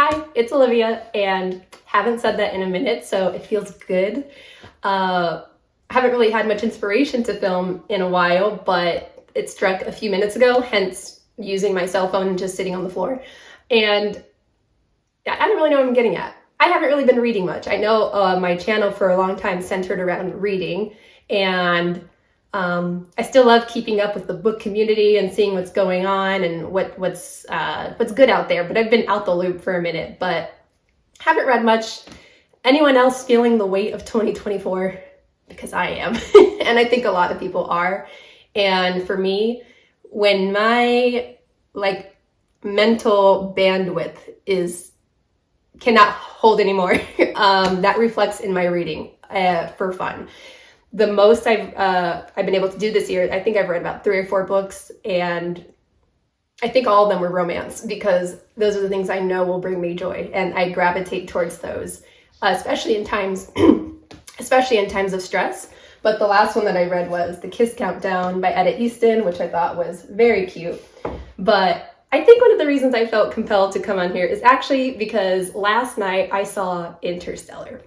Hi, it's Olivia, and haven't said that in a minute, so it feels good. Haven't really had much inspiration to film in a while, but it struck a few minutes ago, hence using my cell phone and just sitting on the floor. And I don't really know what I'm getting at. I haven't really been reading much. I know my channel for a long time centered around reading, and I still love keeping up with the book community and seeing what's going on and what's good out there. But I've been out the loop for a minute, but haven't read much. Anyone else feeling the weight of 2024? Because I am, and I think a lot of people are. And for me, when my mental bandwidth cannot hold anymore, that reflects in my reading for fun. The most I've been able to do this year, I think I've read about 3 or 4 books, and I think all of them were romance, because those are the things I know will bring me joy, and I gravitate towards those, especially in times of stress. But the last one that I read was The Kiss Countdown by Etta Easton, which I thought was very cute. But I think one of the reasons I felt compelled to come on here is actually because last night I saw Interstellar,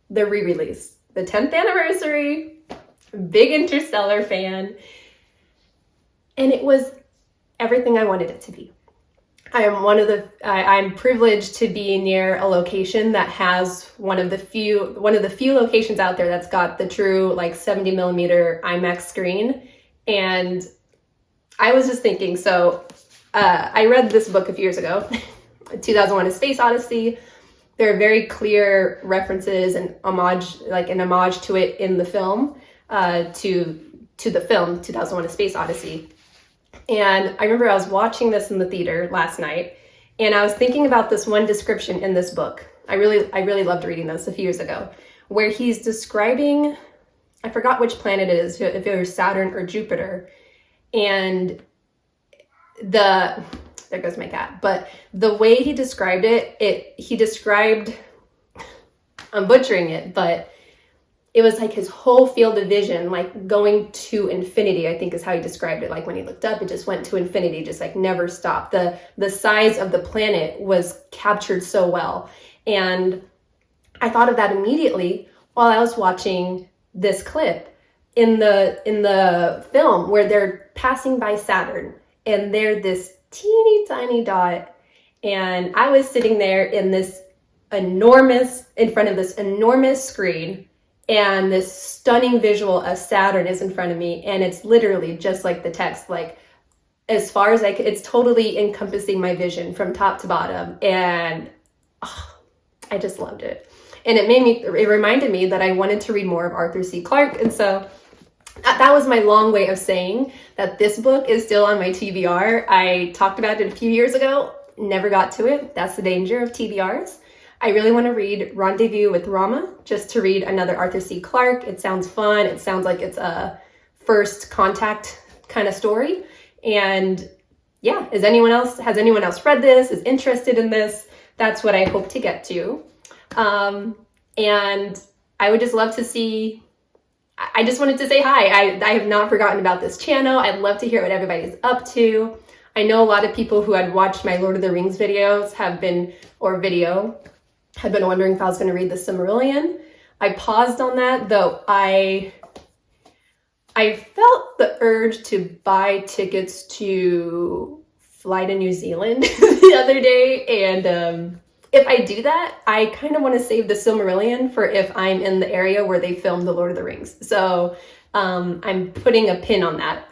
the re-release. The 10th anniversary, big Interstellar fan. And it was everything I wanted it to be. I'm privileged to be near a location that has one of the few locations out there that's got the true 70 millimeter IMAX screen. And I was just thinking, I read this book a few years ago, 2001: A Space Odyssey. There are very clear references and homage to it in the film, to the film 2001: A Space Odyssey. And I remember I was watching this in the theater last night, and I was thinking about this one description in this book. I really loved reading this a few years ago, where he's describing, I forgot which planet it is, if it was Saturn or Jupiter, and there goes my cat. But the way he described I'm butchering it, but it was like his whole field of vision, going to infinity, I think is how he described it. When he looked up, it just went to infinity, just never stopped. The size of the planet was captured so well. And I thought of that immediately while I was watching this clip in the film where they're passing by Saturn, and they're this teeny tiny dot, and I was sitting there in front of this enormous screen, and this stunning visual of Saturn is in front of me, and it's literally just like the text, as far as it's totally encompassing my vision from top to bottom, and I just loved it. And it reminded me that I wanted to read more of Arthur C. Clarke, and so that was my long way of saying that this book is still on my TBR. I talked about it a few years ago, never got to it. That's the danger of TBRs. I really want to read Rendezvous with Rama, just to read another Arthur C. Clarke. It sounds fun. It sounds like it's a first contact kind of story. And yeah, has anyone else read this, is interested in this? That's what I hope to get to. And I would just love to see, I just wanted to say hi. I have not forgotten about this channel. I'd love to hear what everybody's up to. I know a lot of people who had watched my Lord of the Rings videos have been wondering if I was going to read the Silmarillion. I paused on that, though I felt the urge to buy tickets to fly to New Zealand the other day, and if I do that, I kind of want to save the Silmarillion for if I'm in the area where they filmed the Lord of the Rings. So I'm putting a pin on that.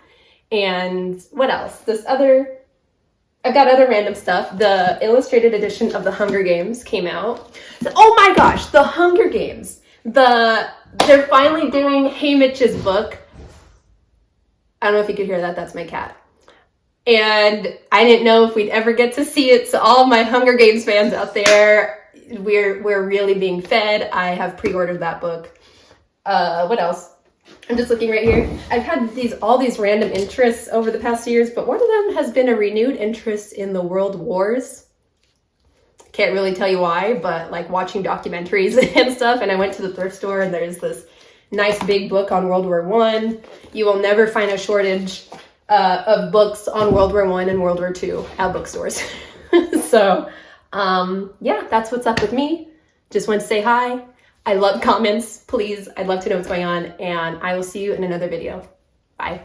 And what else? I've got other random stuff. The illustrated edition of The Hunger Games came out. Oh my gosh, The Hunger Games. They're finally doing Haymitch's book. I don't know if you could hear that. That's my cat. And I didn't know if we'd ever get to see it. So all my Hunger Games fans out there, we're really being fed. I have pre-ordered that book. What else? I'm just looking right here. I've had all these random interests over the past years, but one of them has been a renewed interest in the world wars. Can't really tell you why, but watching documentaries and stuff. And I went to the thrift store, and there's this nice big book on World War I. You will never find a shortage of books on World War I and World War II at bookstores. So Yeah, that's what's up with me. Just wanted to say hi. I love comments, please. I'd love to know what's going on, and I will see you in another video. Bye.